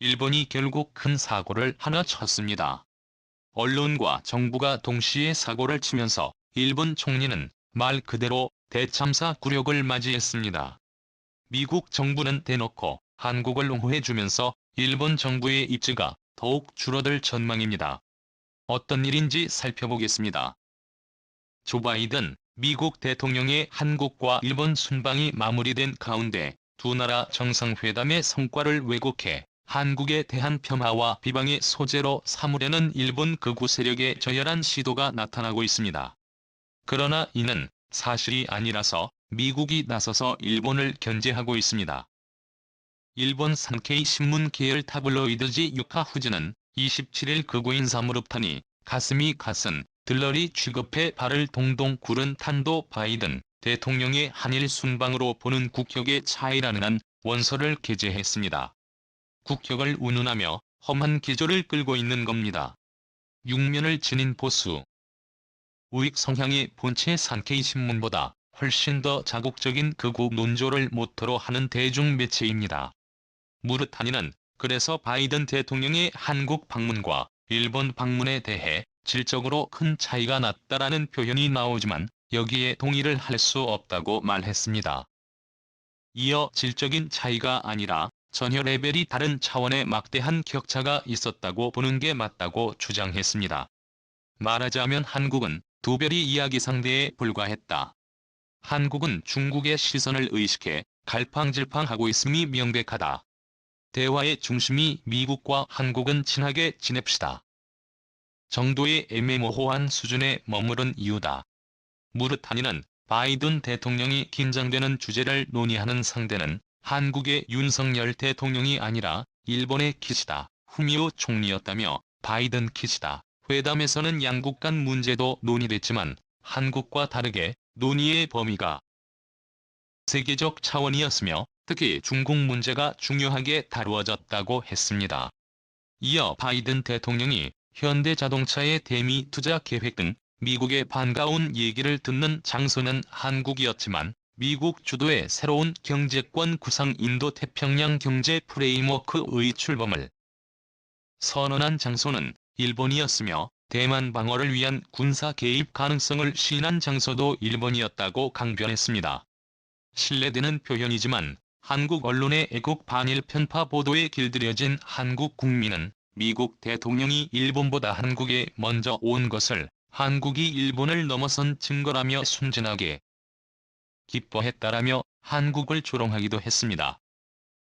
일본이 결국 큰 사고를 하나 쳤습니다. 언론과 정부가 동시에 사고를 치면서 일본 총리는 말 그대로 대참사 굴욕을 맞이했습니다. 미국 정부는 대놓고 한국을 옹호해주면서 일본 정부의 입지가 더욱 줄어들 전망입니다. 어떤 일인지 살펴보겠습니다. 조 바이든 미국 대통령의 한국과 일본 순방이 마무리된 가운데 두 나라 정상회담의 성과를 왜곡해 한국에 대한 폄하와 비방의 소재로 삼으려는 일본 극우 세력의 저열한 시도가 나타나고 있습니다. 그러나 이는 사실이 아니라서 미국이 나서서 일본을 견제하고 있습니다. 일본 산케이 신문 계열 타블로이드지 유카후즈는 27일 극우인 사무르판이 가슴이 가슨 들러리 취급해 발을 동동 구른 탄도 바이든 대통령의 한일 순방으로 보는 국격의 차이라는 한 원서를 게재했습니다. 국격을 운운하며 험한 기조를 끌고 있는 겁니다. 6면을 지닌 보수 우익 성향의 본체 산케이 신문보다 훨씬 더 자국적인 극우 논조를 모토로 하는 대중매체입니다. 무르타니는 그래서 바이든 대통령의 한국 방문과 일본 방문에 대해 질적으로 큰 차이가 났다라는 표현이 나오지만 여기에 동의를 할 수 없다고 말했습니다. 이어 질적인 차이가 아니라 전혀 레벨이 다른 차원의 막대한 격차가 있었다고 보는 게 맞다고 주장했습니다. 말하자면 한국은 두 별의 이야기 상대에 불과했다. 한국은 중국의 시선을 의식해 갈팡질팡하고 있음이 명백하다. 대화의 중심이 미국과 한국은 친하게 지냅시다. 정도의 애매모호한 수준에 머무른 이유다. 무르타니는 바이든 대통령이 긴장되는 주제를 논의하는 상대는 한국의 윤석열 대통령이 아니라 일본의 기시다 후미오 총리였다며 바이든 기시다 회담에서는 양국 간 문제도 논의됐지만 한국과 다르게 논의의 범위가 세계적 차원이었으며 특히 중국 문제가 중요하게 다루어졌다고 했습니다. 이어 바이든 대통령이 현대자동차의 대미 투자 계획 등 미국의 반가운 얘기를 듣는 장소는 한국이었지만 미국 주도의 새로운 경제권 구상 인도태평양 경제 프레임워크의 출범을 선언한 장소는 일본이었으며 대만 방어를 위한 군사 개입 가능성을 시인한 장소도 일본이었다고 강변했습니다. 신뢰되는 표현이지만 한국 언론의 애국 반일 편파 보도에 길들여진 한국 국민은 미국 대통령이 일본보다 한국에 먼저 온 것을 한국이 일본을 넘어선 증거라며 순진하게 기뻐했다라며 한국을 조롱하기도 했습니다.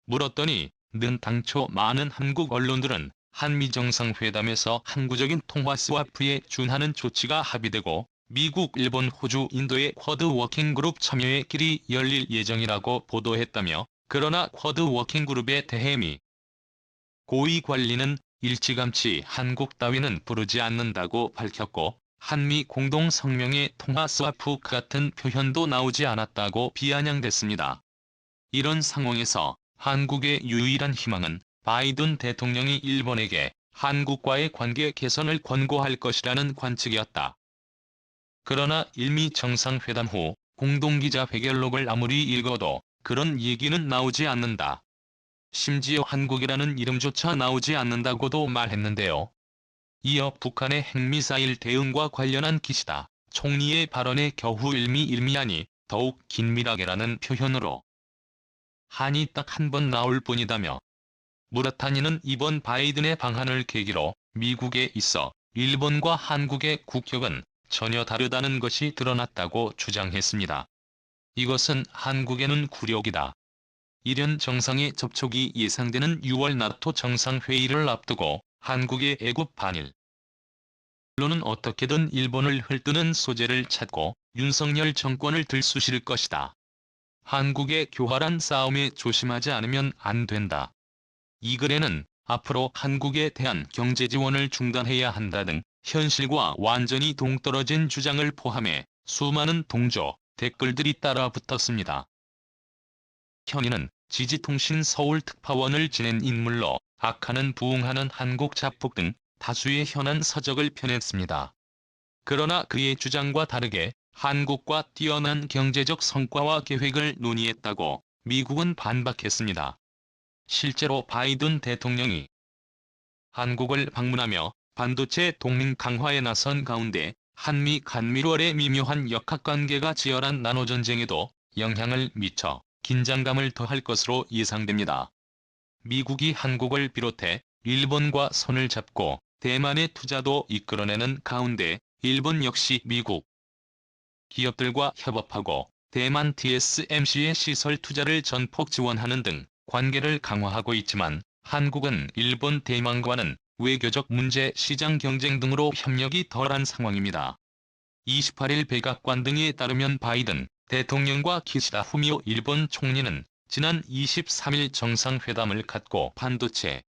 물었더니 는 당초 많은 한국 언론들은 한미 정상회담에서 항구적인 통화 스와프에 준하는 조치가 합의되고 미국, 일본, 호주, 인도의 쿼드 워킹그룹 참여의 길이 열릴 예정이라고 보도했다며 그러나 쿼드 워킹그룹에 대해 미 고위 관리는 일찌감치 한국 따위는 부르지 않는다고 밝혔고 한미 공동 성명에 통화 스와프 같은 표현도 나오지 않았다고 비아냥댔습니다. 이런 상황에서 한국의 유일한 희망은 바이든 대통령이 일본에게 한국과의 관계 개선을 권고할 것이라는 관측이었다. 그러나 일미 정상회담 후 공동기자회견록을 아무리 읽어도 그런 얘기는 나오지 않는다. 심지어 한국이라는 이름조차 나오지 않는다고도 말했는데요. 이어 북한의 핵미사일 대응과 관련한 기시다 총리의 발언에 겨우 일미일미하니 더욱 긴밀하게라는 표현으로 한이 딱 한 번 나올 뿐이다며 무라타니는 이번 바이든의 방한을 계기로 미국에 있어 일본과 한국의 국격은 전혀 다르다는 것이 드러났다고 주장했습니다. 이것은 한국에는 굴욕이다. 이련 정상의 접촉이 예상되는 6월 나토 정상회의를 앞두고 한국의 애국 반일 언론은 어떻게든 일본을 헐뜯는 소재를 찾고 윤석열 정권을 들쑤실 것이다. 한국의 교활한 싸움에 조심하지 않으면 안 된다. 이 글에는 앞으로 한국에 대한 경제 지원을 중단해야 한다 등 현실과 완전히 동떨어진 주장을 포함해 수많은 동조, 댓글들이 따라 붙었습니다. 현이는 지지통신 서울특파원을 지낸 인물로 악하는 부응하는 한국 자폭 등 다수의 현안 서적을 펴냈습니다. 그러나 그의 주장과 다르게 한국과 뛰어난 경제적 성과와 계획을 논의했다고 미국은 반박했습니다. 실제로 바이든 대통령이 한국을 방문하며 반도체 동맹 강화에 나선 가운데 한미 간밀월의 미묘한 역학관계가 치열한 나노전쟁에도 영향을 미쳐 긴장감을 더할 것으로 예상됩니다. 미국이 한국을 비롯해 일본과 손을 잡고 대만의 투자도 이끌어내는 가운데 일본 역시 미국 기업들과 협업하고 대만 TSMC의 시설 투자를 전폭 지원하는 등 관계를 강화하고 있지만 한국은 일본 대만과는 외교적 문제, 시장 경쟁 등으로 협력이 덜한 상황입니다. 28일 백악관 등에 따르면 바이든 대통령과 기시다 후미오 일본 총리는 지난 23일 정상회담을 갖고 반도체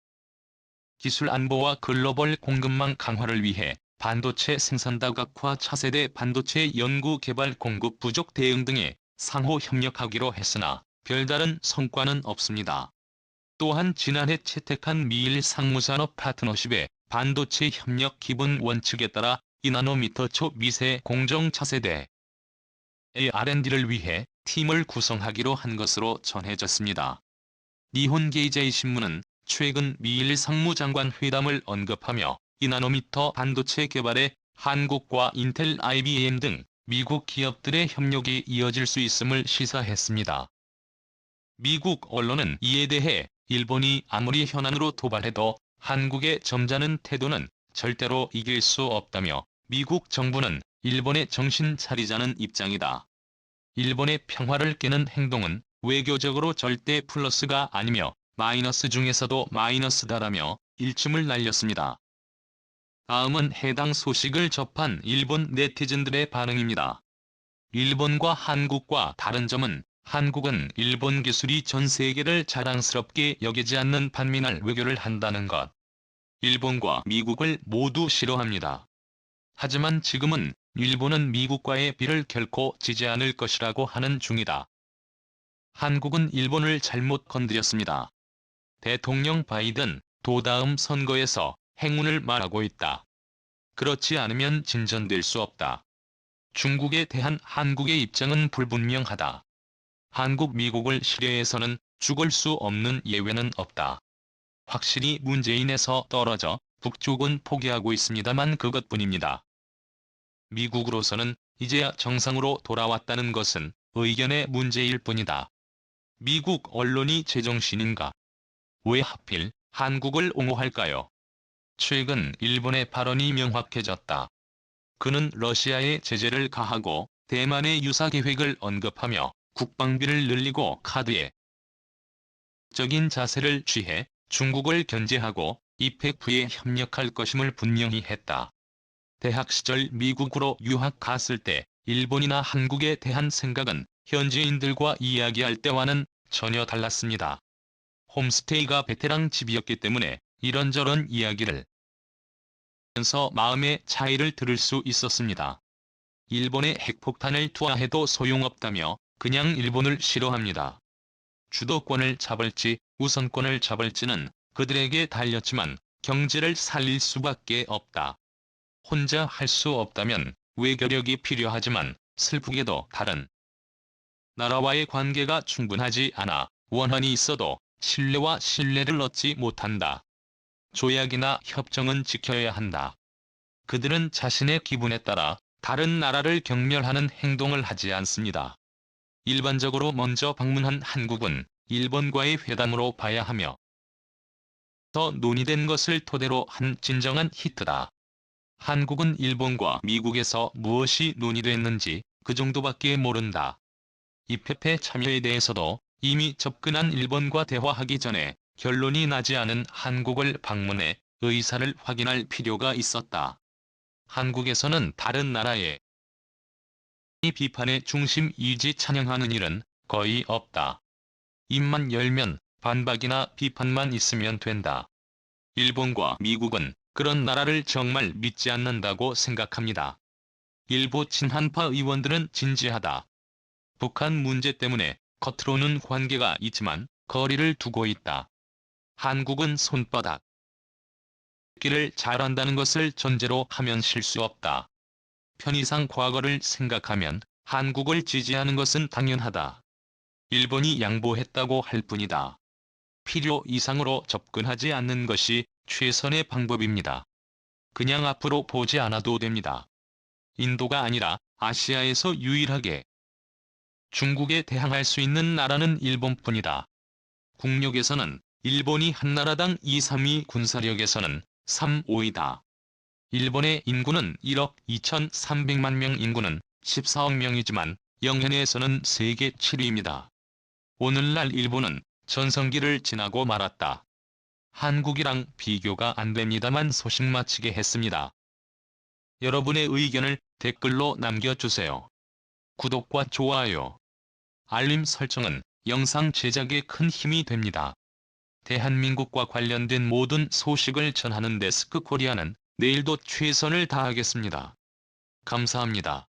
기술 안보와 글로벌 공급망 강화를 위해 반도체 생산 다각화, 차세대 반도체 연구 개발 공급 부족 대응 등에 상호 협력하기로 했으나 별다른 성과는 없습니다. 또한 지난해 채택한 미일 상무산업 파트너십의 반도체 협력 기본 원칙에 따라 2나노미터 초미세 공정 차세대 R&D를 위해 팀을 구성하기로 한 것으로 전해졌습니다. 니혼게이제이 신문은 최근 미일 상무장관 회담을 언급하며 2나노미터 반도체 개발에 한국과 인텔, IBM 등 미국 기업들의 협력이 이어질 수 있음을 시사했습니다. 미국 언론은 이에 대해 일본이 아무리 현안으로 도발해도 한국의 점잖은 태도는 절대로 이길 수 없다며 미국 정부는 일본에 정신 차리자는 입장이다. 일본의 평화를 깨는 행동은 외교적으로 절대 플러스가 아니며 마이너스 중에서도 마이너스다라며 일침을 날렸습니다. 다음은 해당 소식을 접한 일본 네티즌들의 반응입니다. 일본과 한국과 다른 점은 한국은 일본 기술이 전 세계를 자랑스럽게 여기지 않는 반미날 외교를 한다는 것. 일본과 미국을 모두 싫어합니다. 하지만 지금은 일본은 미국과의 비를 결코 지지 않을 것이라고 하는 중이다. 한국은 일본을 잘못 건드렸습니다. 대통령 바이든 도 다음 선거에서 행운을 말하고 있다. 그렇지 않으면 진전될 수 없다. 중국에 대한 한국의 입장은 불분명하다. 한국 미국을 실외에서는 죽을 수 없는 예외는 없다. 확실히 문재인에서 떨어져 북쪽은 포기하고 있습니다만 그것뿐입니다. 미국으로서는 이제야 정상으로 돌아왔다는 것은 의견의 문제일 뿐이다. 미국 언론이 제정신인가? 왜 하필 한국을 옹호할까요? 최근 일본의 발언이 명확해졌다. 그는 러시아에 제재를 가하고 대만의 유사 계획을 언급하며 국방비를 늘리고 카드에 적인 자세를 취해 중국을 견제하고 이펙 후에 협력할 것임을 분명히 했다. 대학 시절 미국으로 유학 갔을 때 일본이나 한국에 대한 생각은 현지인들과 이야기할 때와는 전혀 달랐습니다. 홈스테이가 베테랑 집이었기 때문에 이런저런 이야기를 하면서 마음의 차이를 들을 수 있었습니다. 일본의 핵폭탄을 투하해도 소용없다며 그냥 일본을 싫어합니다. 주도권을 잡을지 우선권을 잡을지는 그들에게 달렸지만 경제를 살릴 수밖에 없다. 혼자 할 수 없다면 외교력이 필요하지만 슬프게도 다른 나라와의 관계가 충분하지 않아 원한이 있어도 신뢰와 신뢰를 얻지 못한다. 조약이나 협정은 지켜야 한다. 그들은 자신의 기분에 따라 다른 나라를 경멸하는 행동을 하지 않습니다. 일반적으로 먼저 방문한 한국은 일본과의 회담으로 봐야 하며 더 논의된 것을 토대로 한 진정한 히트다. 한국은 일본과 미국에서 무엇이 논의됐는지 그 정도밖에 모른다. 이페페 참여에 대해서도 이미 접근한 일본과 대화하기 전에 결론이 나지 않은 한국을 방문해 의사를 확인할 필요가 있었다. 한국에서는 다른 나라의 이 비판의 중심 이지 찬양하는 일은 거의 없다. 입만 열면 반박이나 비판만 있으면 된다. 일본과 미국은 그런 나라를 정말 믿지 않는다고 생각합니다. 일부 친한파 의원들은 진지하다. 북한 문제 때문에 겉으로는 관계가 있지만 거리를 두고 있다. 한국은 손바닥 기를 잘한다는 것을 전제로 하면 실수 없다. 편의상 과거를 생각하면 한국을 지지하는 것은 당연하다. 일본이 양보했다고 할 뿐이다. 필요 이상으로 접근하지 않는 것이 최선의 방법입니다. 그냥 앞으로 보지 않아도 됩니다. 인도가 아니라 아시아에서 유일하게 중국에 대항할 수 있는 나라는 일본뿐이다. 국력에서는 일본이 한나라당 2, 3위, 군사력에서는 3, 5위다. 일본의 인구는 1억 2,300만 명, 인구는 14억 명이지만 영해내에서는 세계 7위입니다. 오늘날 일본은 전성기를 지나고 말았다. 한국이랑 비교가 안 됩니다만 소식 마치게 했습니다. 여러분의 의견을 댓글로 남겨주세요. 구독과 좋아요, 알림 설정은 영상 제작에 큰 힘이 됩니다. 대한민국과 관련된 모든 소식을 전하는 데스크코리아는 내일도 최선을 다하겠습니다. 감사합니다.